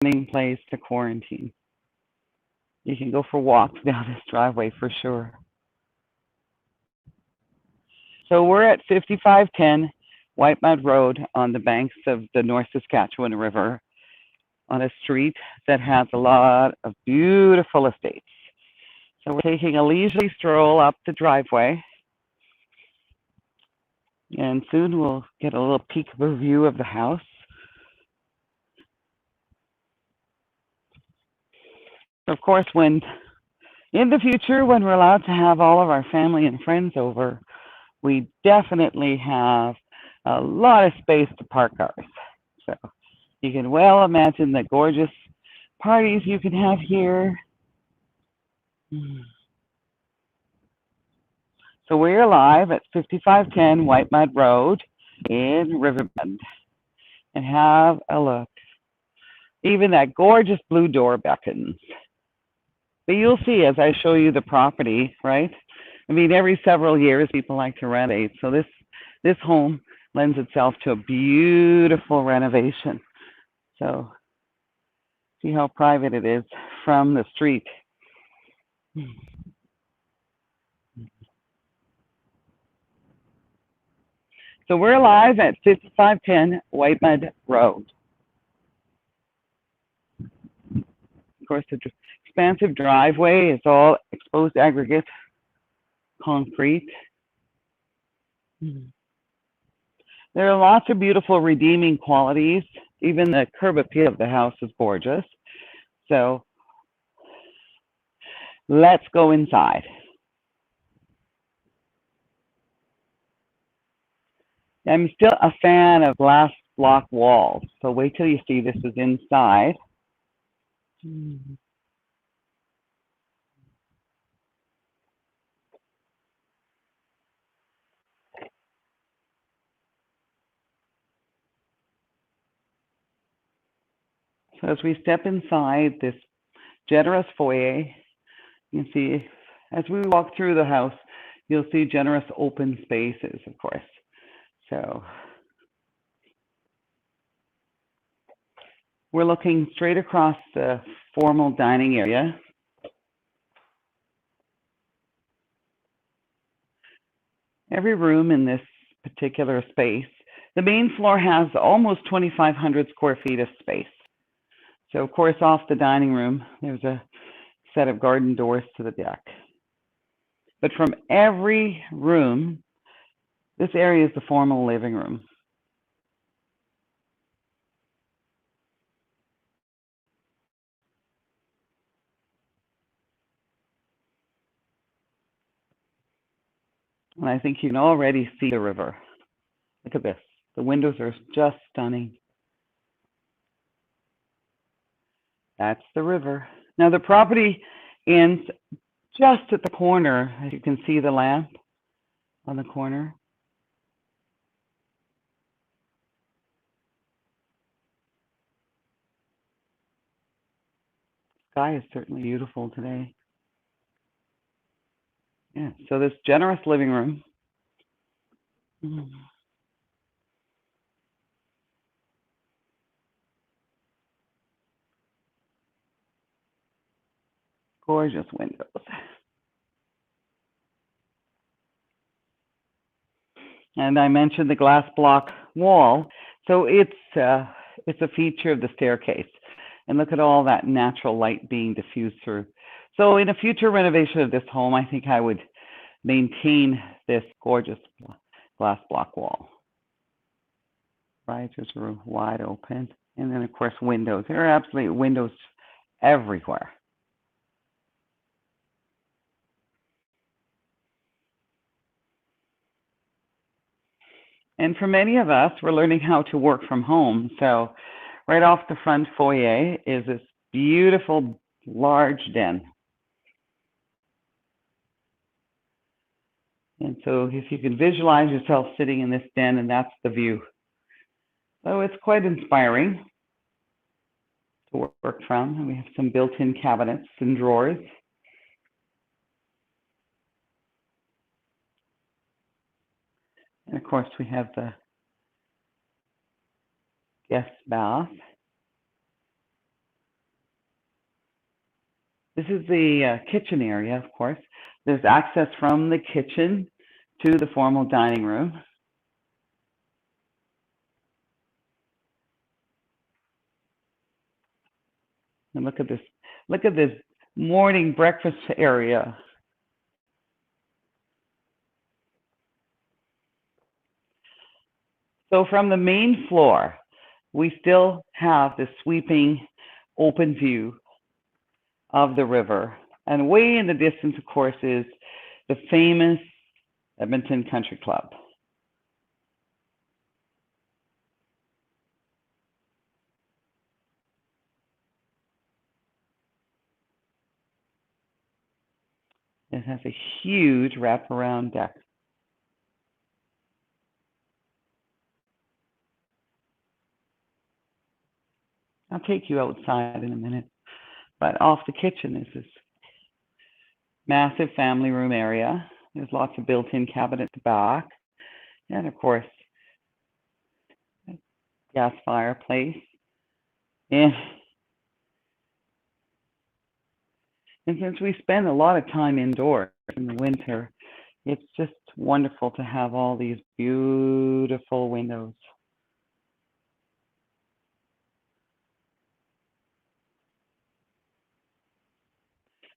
place to quarantine. You can go for walks down this driveway for sure. So we're at 5510 White Mud Road on the banks of the North Saskatchewan River on a street that has a lot of beautiful estates. So we're taking a leisurely stroll up the driveway, and soon we'll get a little peek of a view of the house. Of course, when in the future, when we're allowed to have all of our family and friends over, we definitely have a lot of space to park cars. So you can well imagine the gorgeous parties you can have here. So we're live at 5510 White Mud Road in Riverbend. And have a look. Even that gorgeous blue door beckons. But you'll see as I show you the property, right? I mean, every several years people like to renovate. So this home lends itself to a beautiful renovation. So see how private it is from the street. So we're live at 5510 White Mud Road. Of course, the expansive driveway is all exposed aggregate concrete. There are lots of beautiful redeeming qualities. Even the curb appeal of the house is gorgeous. So let's go inside. I'm still a fan of glass block walls, so wait till you see this is inside. So as we step inside this generous foyer, you can see as we walk through the house, you'll see generous open spaces, of course. So we're looking straight across the formal dining area. Every room in this particular space, the main floor has almost 2,500 square feet of space. So of course, off the dining room, there's a set of garden doors to the deck. But from every room, this area is the formal living room. And I think you can already see the river. Look at this. The windows are just stunning. That's the river. Now the property ends just at the corner. As you can see the lamp on the corner. The sky is certainly beautiful today. Yeah, so this generous living room. Gorgeous windows. And I mentioned the glass block wall. So it's a feature of the staircase. And look at all that natural light being diffused through. So in a future renovation of this home, I think I would maintain this gorgeous glass block wall. Right, just wide open. And then of course windows. There are absolutely windows everywhere. And for many of us, we're learning how to work from home. So right off the front foyer is this beautiful large den. And so if you can visualize yourself sitting in this den, and that's the view. So it's quite inspiring to work from. And we have some built-in cabinets and drawers. And of course, we have the guest bath. This is the kitchen area, of course. There's access from the kitchen to the formal dining room. And look at this. Look at this morning breakfast area. So from the main floor, we still have this sweeping open view of the river. And way in the distance, of course, is the famous Edmonton Country Club. It has a huge wraparound deck. I'll take you outside in a minute. But off the kitchen is this massive family room area. There's lots of built-in cabinets at the back. And of course, gas fireplace. And, and since we spend a lot of time indoors in the winter, it's just wonderful to have all these beautiful windows.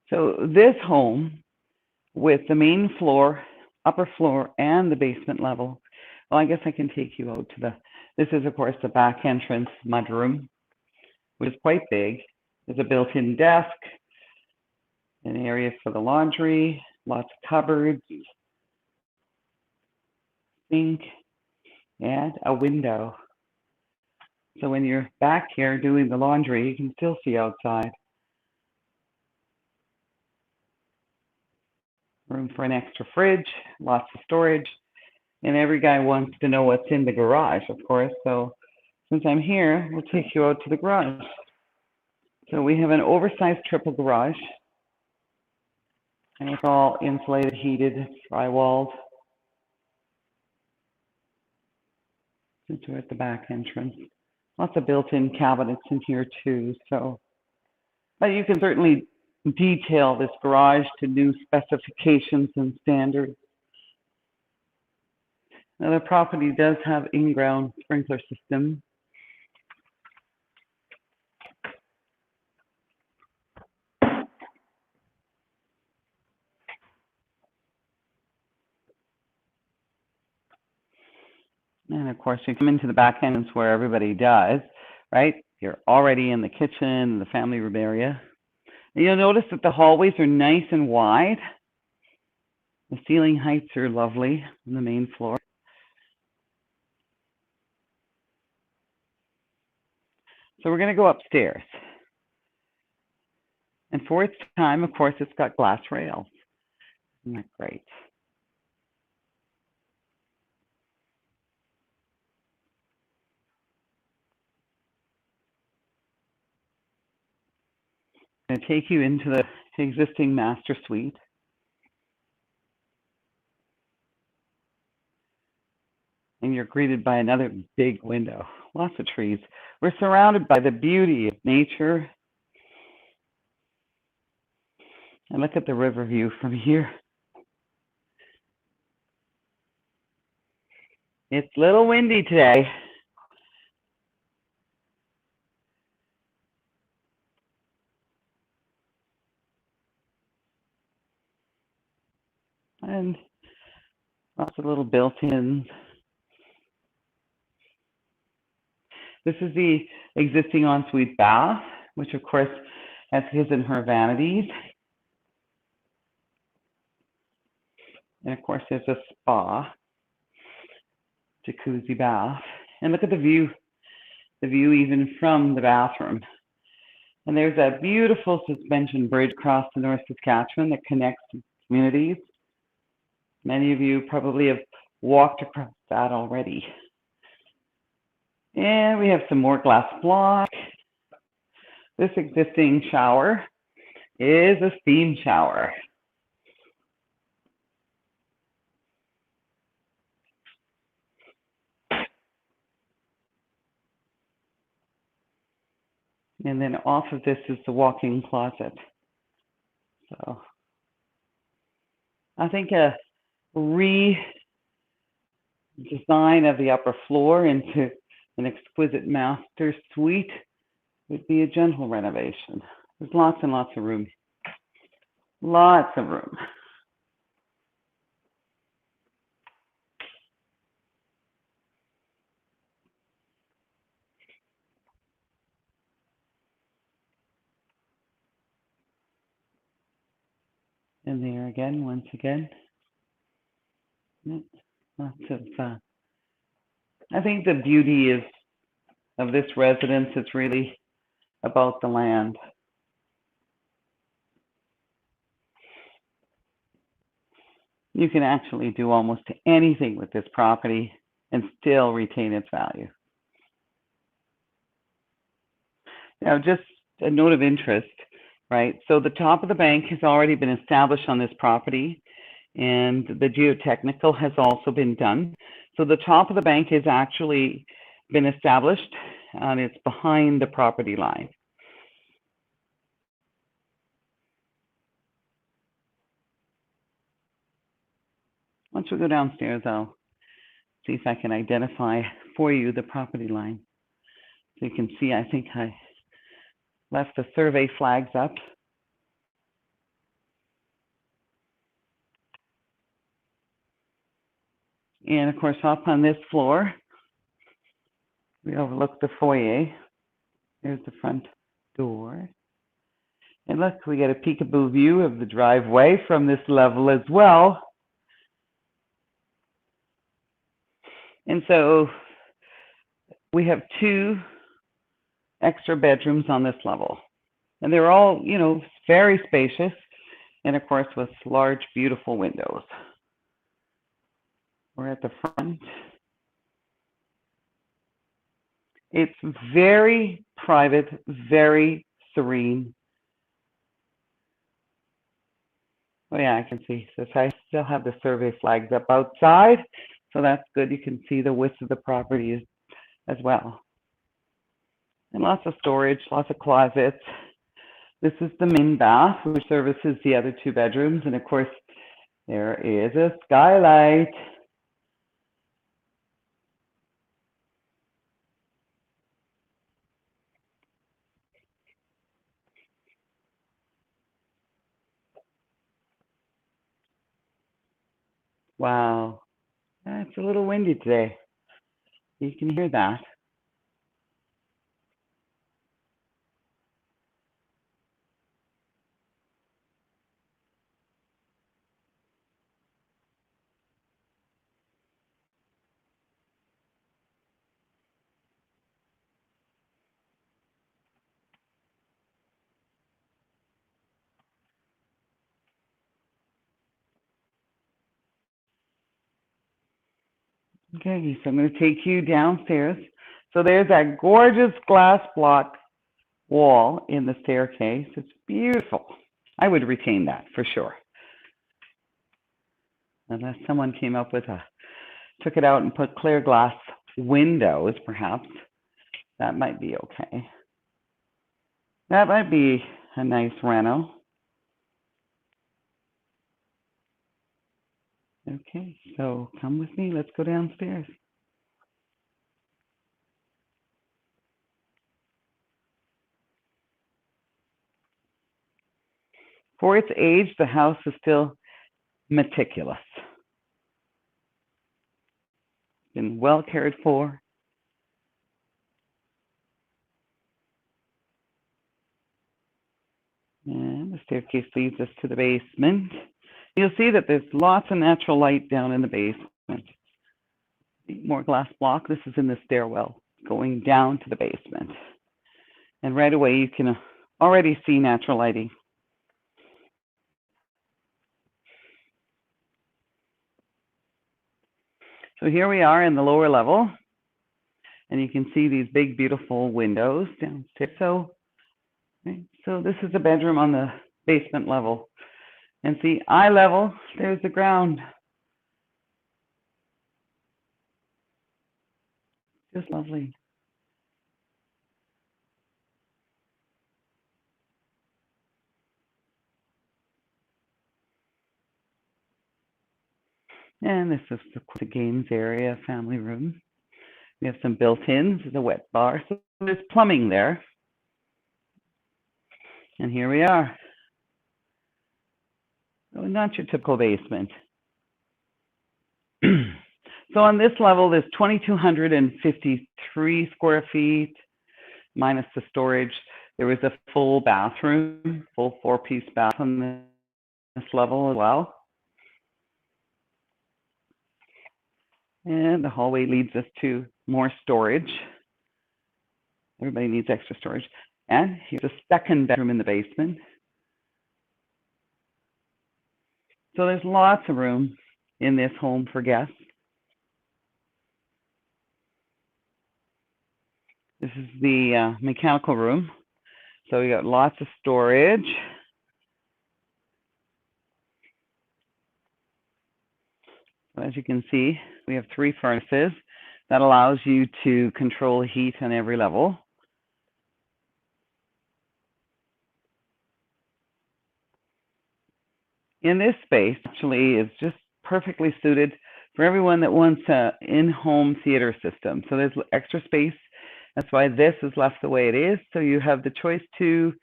So this home with the main floor, upper floor, and the basement level, well, I guess I can take you out to this is of course the back entrance mudroom, which is quite big. There's a built-in desk, an area for the laundry, lots of cupboards, sink, and a window. So when you're back here doing the laundry, you can still see outside. Room for an extra fridge, lots of storage, and every guy wants to know what's in the garage, of course. So since I'm here, we'll take you out to the garage. So we have an oversized triple garage, and it's all insulated, heated, drywalled. Since we're at the back entrance, lots of built-in cabinets in here too. So, but you can certainly detail this garage to new specifications and standards. Now the property does have in-ground sprinkler system. And of course, you come into the back entrance where everybody does, right? You're already in the kitchen, the family room area. And you'll notice that the hallways are nice and wide. The ceiling heights are lovely on the main floor. So we're going to go upstairs. And for its time, of course, it's got glass rails. Isn't that great? I'm going to take you into the existing master suite. And you're greeted by another big window, lots of trees. We're surrounded by the beauty of nature. And look at the river view from here. It's a little windy today. And lots of little built-ins. This is the existing ensuite bath, which of course has his and her vanities. And of course there's a spa, jacuzzi bath. And look at the view even from the bathroom. And there's a beautiful suspension bridge across the North Saskatchewan that connects communities. Many of you probably have walked across that already. And we have some more glass block. This existing shower is a steam shower. And then off of this is the walk-in closet. So I think a redesign of the upper floor into an exquisite master suite would be a gentle renovation. There's lots and lots of room. Lots of room. And there again, once again. Lots of, I think the beauty of this residence is really about the land. You can actually do almost anything with this property and still retain its value. Now, just a note of interest, right? So the top of the bank has already been established on this property, and the geotechnical has also been done. So the top of the bank has actually been established, and it's behind the property line. Once we go downstairs, I'll see if I can identify for you the property line. So you can see, I think I left the survey flags up. And of course, up on this floor, we overlook the foyer. There's the front door. And look, we get a peekaboo view of the driveway from this level as well. And so we have 2 extra bedrooms on this level. And they're all, you know, very spacious. And of course, with large, beautiful windows. We're at the front. It's very private, very serene. Oh yeah, I can see. So I still have the survey flags up outside. So that's good. You can see the width of the property as well. And lots of storage, lots of closets. This is the main bath, which services the other 2 bedrooms. And of course, there is a skylight. Wow, it's a little windy today. You can hear that. Okay, so I'm going to take you downstairs. So there's that gorgeous glass block wall in the staircase. It's beautiful. I would retain that for sure. Unless someone came up with took it out and put clear glass windows, perhaps. That might be okay. That might be a nice reno. Okay, so come with me. Let's go downstairs. For its age, the house is still meticulous. Been well cared for. And the staircase leads us to the basement. You'll see that there's lots of natural light down in the basement. More glass block. This is in the stairwell going down to the basement. And right away, you can already see natural lighting. So here we are in the lower level. And you can see these big, beautiful windows downstairs. So this is a bedroom on the basement level. And see, eye level, there's the ground. Just lovely. And this is the games area, family room. We have some built-ins, the wet bar. So there's plumbing there. And here we are. So not your typical basement. So on this level, there's 2,253 square feet, minus the storage. There was a full bathroom, full 4-piece bath on this level as well. And the hallway leads us to more storage. Everybody needs extra storage. And here's a second bedroom in the basement. So there's lots of room in this home for guests. This is the mechanical room. So we got lots of storage. So as you can see, we have 3 furnaces. That allows you to control heat on every level. In this space, actually, is just perfectly suited for everyone that wants an in-home theater system. So there's extra space. That's why this is left the way it is. So you have the choice to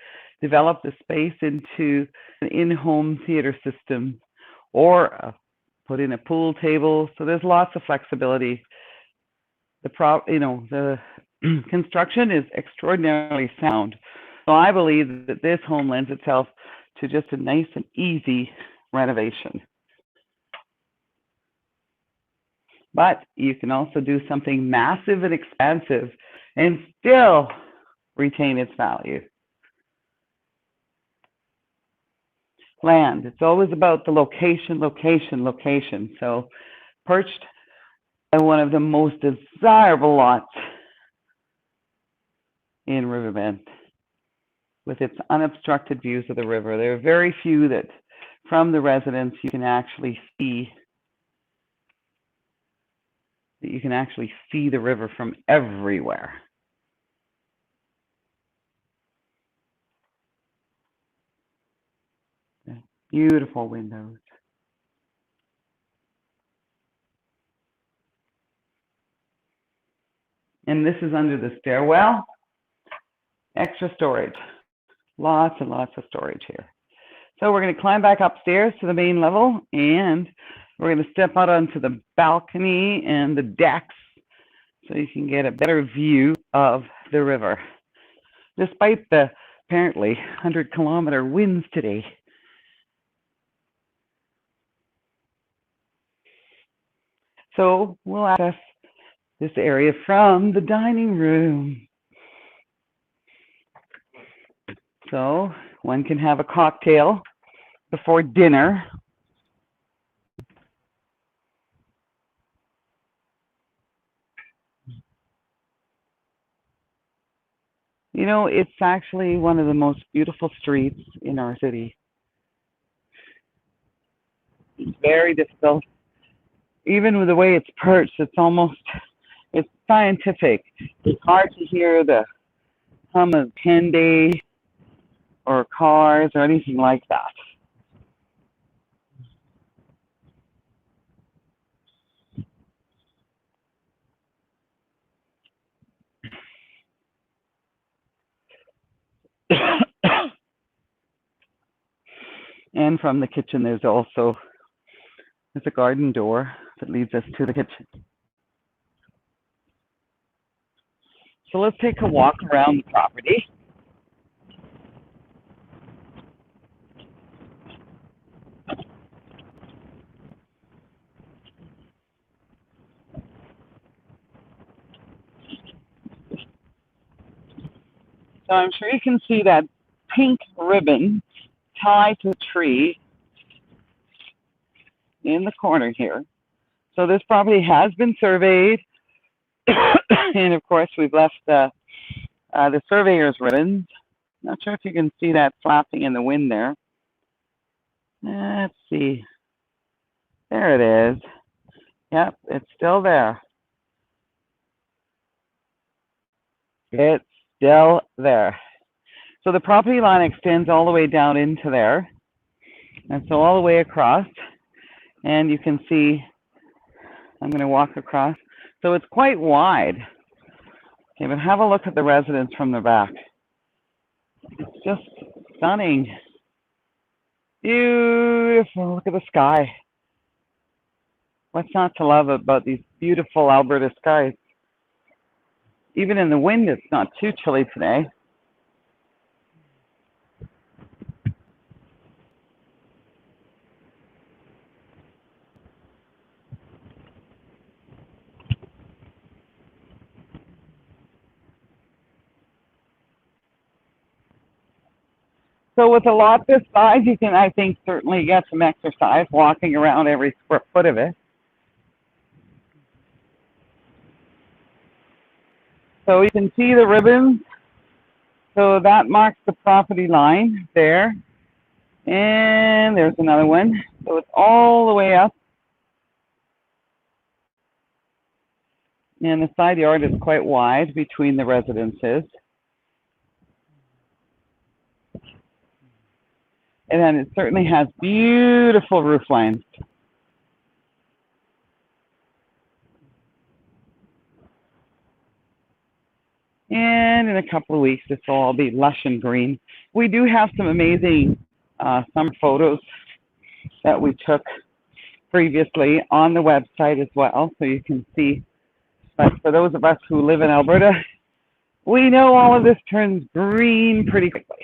develop the space into an in-home theater system or put in a pool table. So there's lots of flexibility. The construction is extraordinarily sound. So I believe that this home lends itself to just a nice and easy renovation. But you can also do something massive and expansive and still retain its value. Land, it's always about the location, location, location. So perched on one of the most desirable lots in Riverbend with its unobstructed views of the river. There are very few that from the residence you can actually see the river from everywhere. Beautiful windows. And this is under the stairwell. Extra storage. Lots and lots of storage here. So we're going to climb back upstairs to the main level, and we're going to step out onto the balcony and the decks so you can get a better view of the river. Despite the apparently 100-kilometer winds today. So we'll access this area from the dining room. So one can have a cocktail before dinner. You know, it's actually one of the most beautiful streets in our city. It's very difficult. Even with the way it's perched, it's scientific. It's hard to hear the hum of Hyundai or cars or anything like that. And from the kitchen, there's a garden door that leads us to the kitchen. So let's take a walk around the property. So I'm sure you can see that pink ribbon tied to a tree in the corner here. So this property has been surveyed. And of course, we've left the surveyor's ribbons. Not sure if you can see that flapping in the wind there. Let's see. There it is. Yep, it's still there. It's still there. So the property line extends all the way down into there. And so all the way across. And you can see I'm going to walk across. So it's quite wide. Okay, but have a look at the residence from the back. It's just stunning. Beautiful. Look at the sky. What's not to love about these beautiful Alberta skies? Even in the wind, it's not too chilly today. So with a lot this size, you can, I think, certainly get some exercise walking around every square foot of it. So you can see the ribbons. So that marks the property line there. And there's another one. So it's all the way up. And the side yard is quite wide between the residences. And then it certainly has beautiful roof lines. And in a couple of weeks, this will all be lush and green. We do have some amazing summer photos that we took previously on the website as well, so you can see. But for those of us who live in Alberta, we know all of this turns green pretty quickly.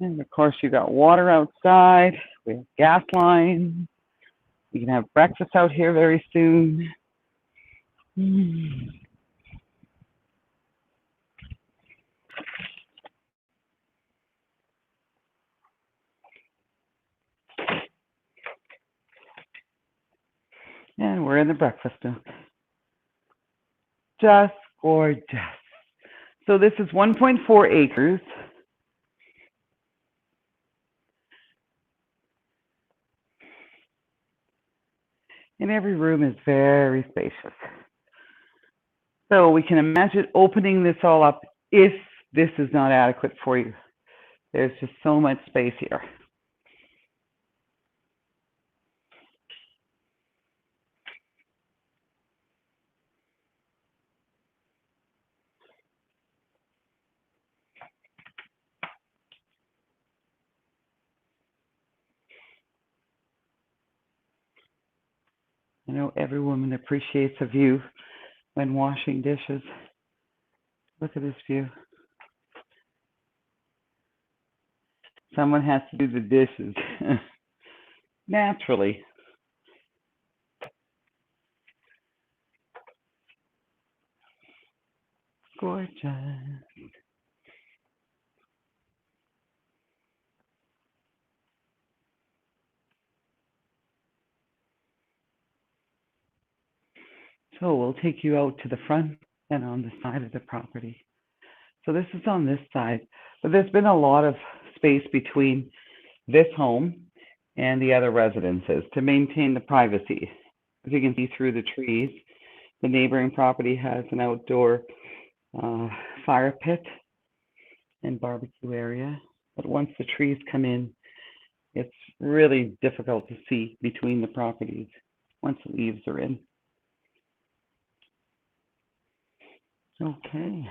And of course, you got water outside. We have gas lines. You can have breakfast out here very soon. And we're in the breakfast nook. Just gorgeous. So this is 1.4 acres. And every room is very spacious. So we can imagine opening this all up if this is not adequate for you. There's just so much space here. I know every woman appreciates a view when washing dishes. Look at this view. Someone has to do the dishes. Naturally. Gorgeous. So we'll take you out to the front and on the side of the property. So this is on this side, but there's been a lot of space between this home and the other residences to maintain the privacy. As you can see through the trees, the neighboring property has an outdoor fire pit and barbecue area. But once the trees come in, it's really difficult to see between the properties once the leaves are in. Okay.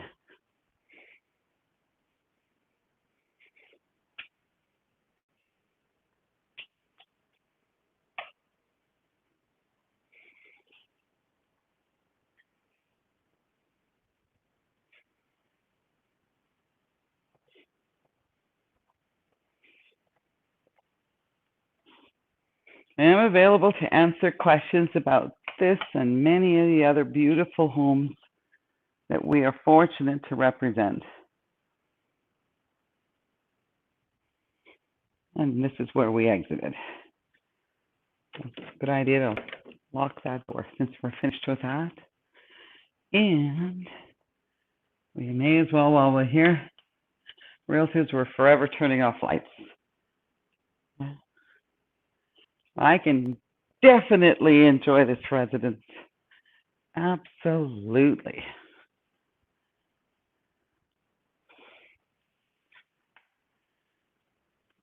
I am available to answer questions about this and many of the other beautiful homes that we are fortunate to represent. And this is where we exited. Good idea to lock that door since we're finished with that. And we may as well, while we're here, realtors were forever turning off lights. I can definitely enjoy this residence. Absolutely.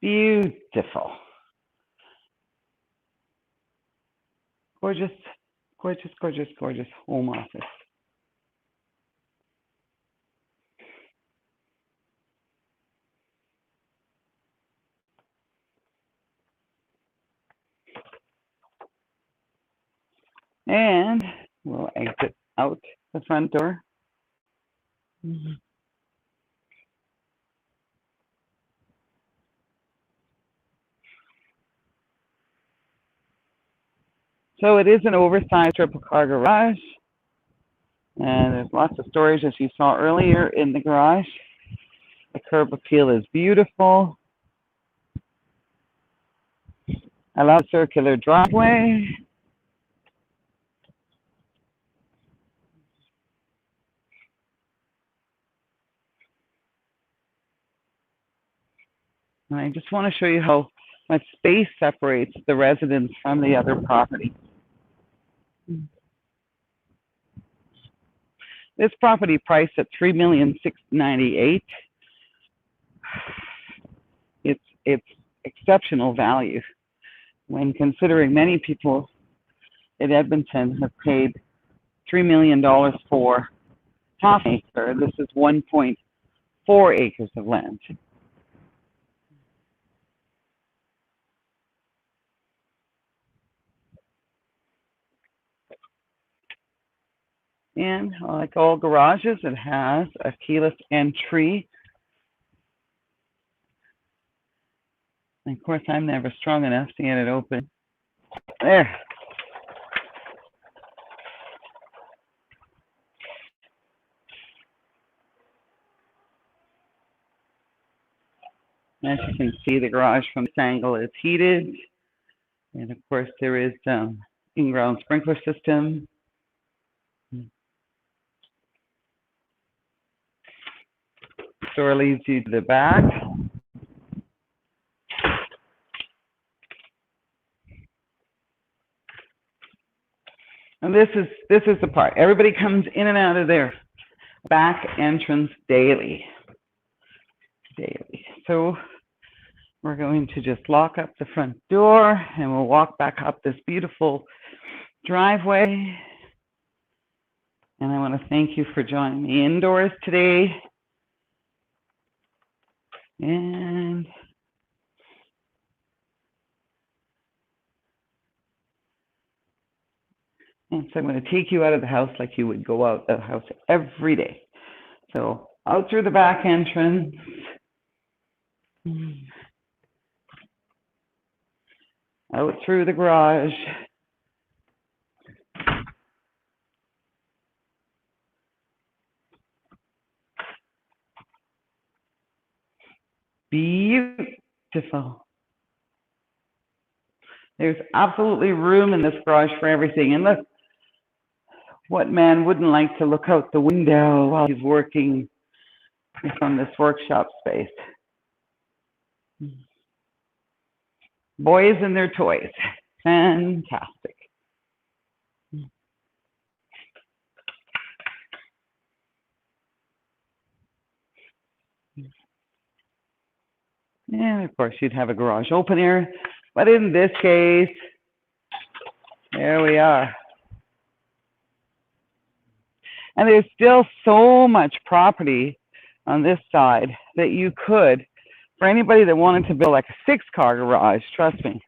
Beautiful. Gorgeous, gorgeous, gorgeous, gorgeous home office. And we'll exit out the front door. So it is an oversized triple car garage. And there's lots of storage, as you saw earlier, in the garage. The curb appeal is beautiful. I love the circular driveway. And I just want to show you how much space separates the residence from the other property. This property priced at $3,698,000. It's exceptional value when considering many people in Edmonton have paid $3 million for half an acre. This is 1.4 acres of land. And like all garages, it has a keyless entry. And of course, I'm never strong enough to get it open. There. As you can see, the garage from this angle is heated. And of course, there is in-ground sprinkler system. Door leads you to the back. And this is the part. Everybody comes in and out of their back entrance daily. So we're going to just lock up the front door and we'll walk back up this beautiful driveway. And I want to thank you for joining me indoors today. And so I'm going to take you out of the house like you would go out of the house every day. So out through the back entrance. Out through the garage. Beautiful. There's absolutely room in this garage for everything. And look, what man wouldn't like to look out the window while he's working from this workshop space? Boys and their toys. Fantastic. And of course, you'd have a garage opener. But in this case, there we are. And there's still so much property on this side that you could, for anybody that wanted to build like a 6-car garage, trust me,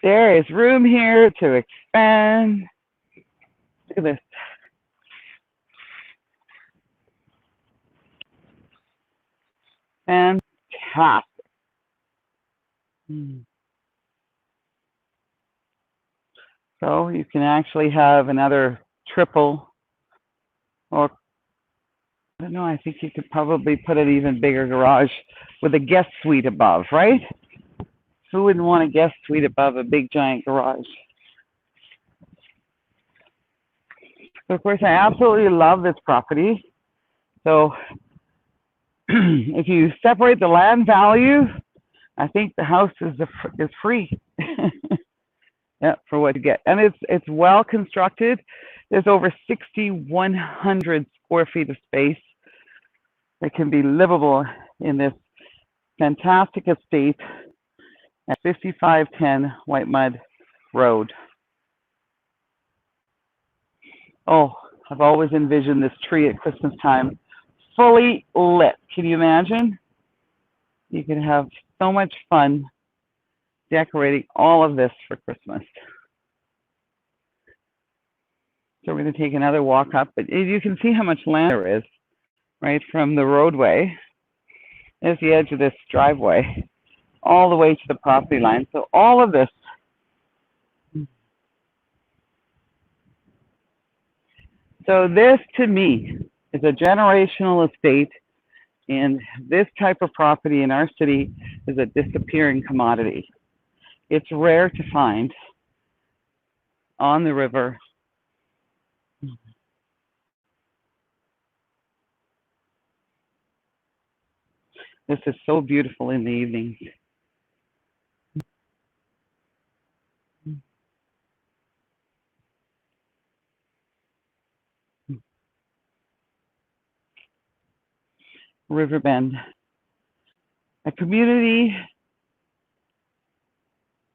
there is room here to expand. Look at this. Fantastic. So you can actually have another triple, or I don't know, I think you could probably put an even bigger garage with a guest suite above, right? Who wouldn't want a guest suite above a big giant garage? So of course, I absolutely love this property. So if you separate the land value, I think the house is free. Yeah, for what you get. And it's well constructed. There's over 6,100 square feet of space that can be livable in this fantastic estate at 5510 White Mud Road. Oh, I've always envisioned this tree at Christmas time fully lit. Can you imagine? You could have so much fun decorating all of this for Christmas. So we're going to take another walk up, but you can see how much land there is, right, from the roadway. There's the edge of this driveway, all the way to the property line. So all of this. So this, to me, is a generational estate, and this type of property in our city is a disappearing commodity. It's rare to find on the river. This is so beautiful in the evening. Riverbend, a community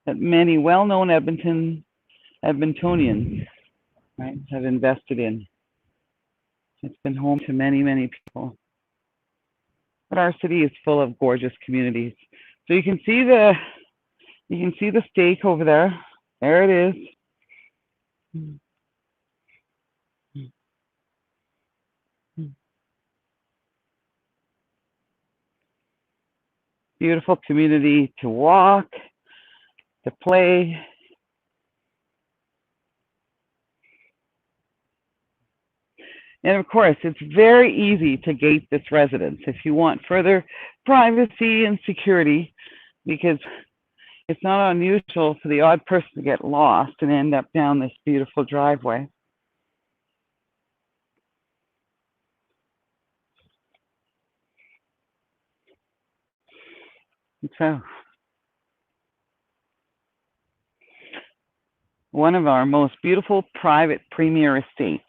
that many well-known Edmontonians, right, have invested in. It's been home to many, many people. But our city is full of gorgeous communities. So you can see the stake over there. There it is. Beautiful community to walk, to play. And of course, it's very easy to gate this residence if you want further privacy and security, because it's not unusual for the odd person to get lost and end up down this beautiful driveway. And so, one of our most beautiful private premier estates.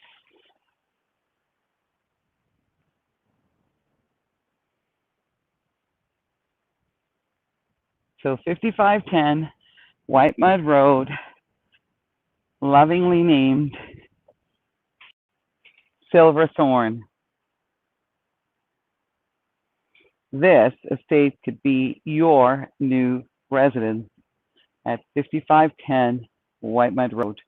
So 5510 White Mud Road, lovingly named Silverthorn. This estate could be your new residence at 5510 White Mud Road.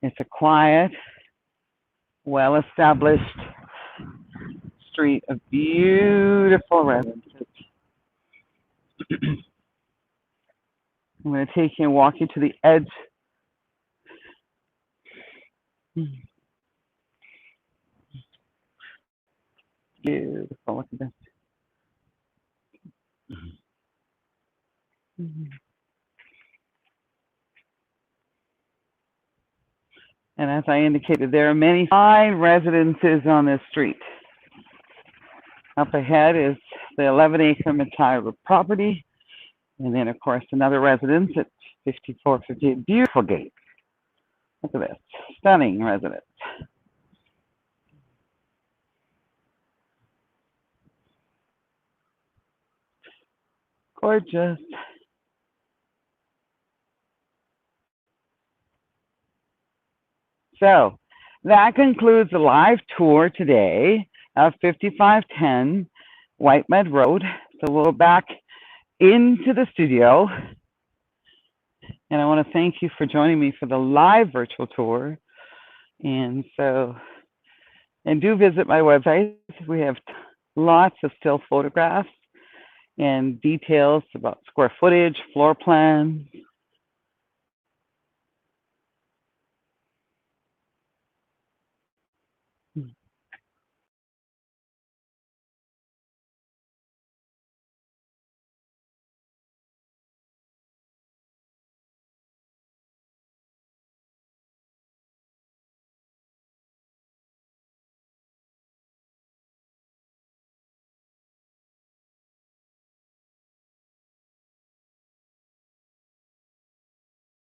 It's a quiet, well-established street of beautiful residences. I'm going to take you and walk you to the edge. Beautiful, look at this. And as I indicated, there are many fine residences on this street. Up ahead is the 11-acre Matira property. And then, of course, another residence at 5458. Beautiful gate. Look at this. Stunning residence. Gorgeous. So that concludes the live tour today of 5510 White Mud Road. So we'll go back into the studio. And I want to thank you for joining me for the live virtual tour. And so, and do visit my website. We have lots of still photographs and details about square footage, floor plans,